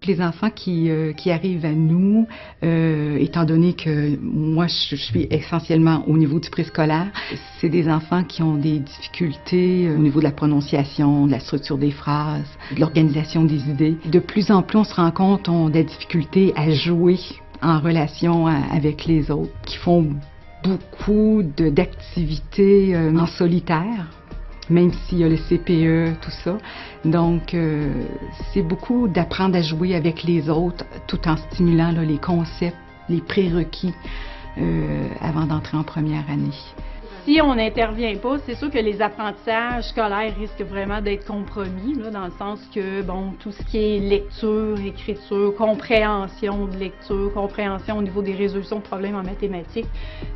Les enfants qui arrivent à nous, étant donné que moi je suis essentiellement au niveau du préscolaire, c'est des enfants qui ont des difficultés au niveau de la prononciation, de la structure des phrases, de l'organisation des idées. De plus en plus, on se rend compte qu'on a des difficultés à jouer en relation avec les autres, qui font beaucoup d'activités en solitaire, même s'il y a le CPE, tout ça. Donc, c'est beaucoup d'apprendre à jouer avec les autres tout en stimulant là, les concepts, les prérequis avant d'entrer en première année. Si on n'intervient pas, c'est sûr que les apprentissages scolaires risquent vraiment d'être compromis, là, dans le sens que, bon, tout ce qui est lecture, écriture, compréhension de lecture, compréhension au niveau des résolutions de problèmes en mathématiques,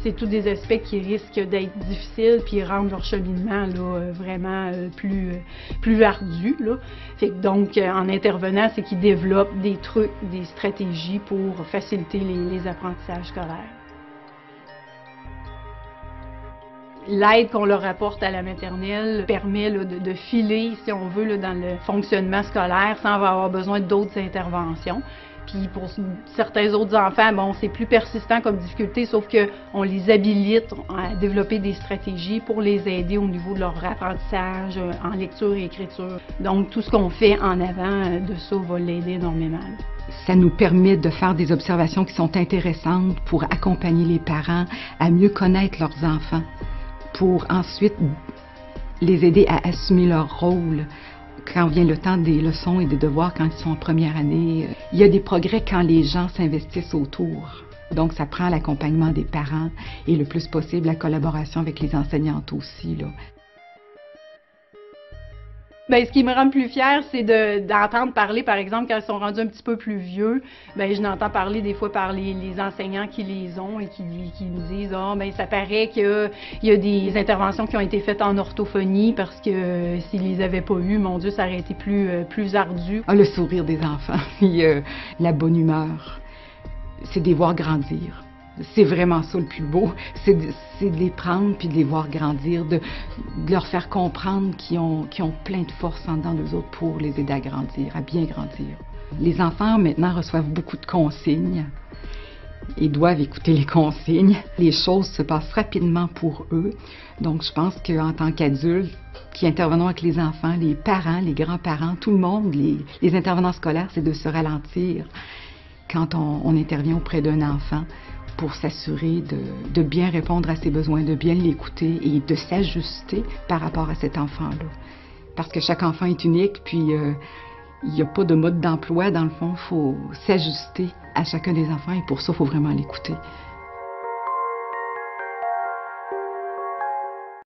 c'est tous des aspects qui risquent d'être difficiles puis rendre leur cheminement là, vraiment plus ardu. Là. Fait que donc, en intervenant, c'est qu'ils développent des trucs, des stratégies pour faciliter les apprentissages scolaires. L'aide qu'on leur apporte à la maternelle permet là, de filer, si on veut, là, dans le fonctionnement scolaire sans avoir besoin d'autres interventions. Puis pour certains autres enfants, bon, c'est plus persistant comme difficulté, sauf qu'on les habilite à développer des stratégies pour les aider au niveau de leur apprentissage en lecture et écriture. Donc tout ce qu'on fait en avant de ça va l'aider énormément. Ça nous permet de faire des observations qui sont intéressantes pour accompagner les parents à mieux connaître leurs enfants, pour ensuite les aider à assumer leur rôle quand vient le temps des leçons et des devoirs quand ils sont en première année. Il y a des progrès quand les gens s'investissent autour. Donc, ça prend l'accompagnement des parents et le plus possible la collaboration avec les enseignantes aussi, là. Bien, ce qui me rend plus fière, c'est d'entendre parler, par exemple, quand ils sont rendus un petit peu plus vieux, bien, je n'entends parler des fois par les enseignants qui les ont et qui me disent « Ah, bien, ça paraît qu'il y a des interventions qui ont été faites en orthophonie parce que s'ils les avaient pas eues, mon Dieu, ça aurait été plus ardu. » Ah, le sourire des enfants, puis la bonne humeur, c'est de les voir grandir. C'est vraiment ça le plus beau, c'est de les prendre puis de les voir grandir, de leur faire comprendre qu'ils ont plein de force en dedans d'eux autres pour les aider à grandir, à bien grandir. Les enfants maintenant reçoivent beaucoup de consignes et doivent écouter les consignes. Les choses se passent rapidement pour eux, donc je pense qu'en tant qu'adultes qui intervenons avec les enfants, les parents, les grands-parents, tout le monde, les intervenants scolaires, c'est de se ralentir quand on intervient auprès d'un enfant, pour s'assurer de bien répondre à ses besoins, de bien l'écouter et de s'ajuster par rapport à cet enfant-là. Parce que chaque enfant est unique, puis il n'y a pas de mode d'emploi, dans le fond, il faut s'ajuster à chacun des enfants et pour ça, il faut vraiment l'écouter.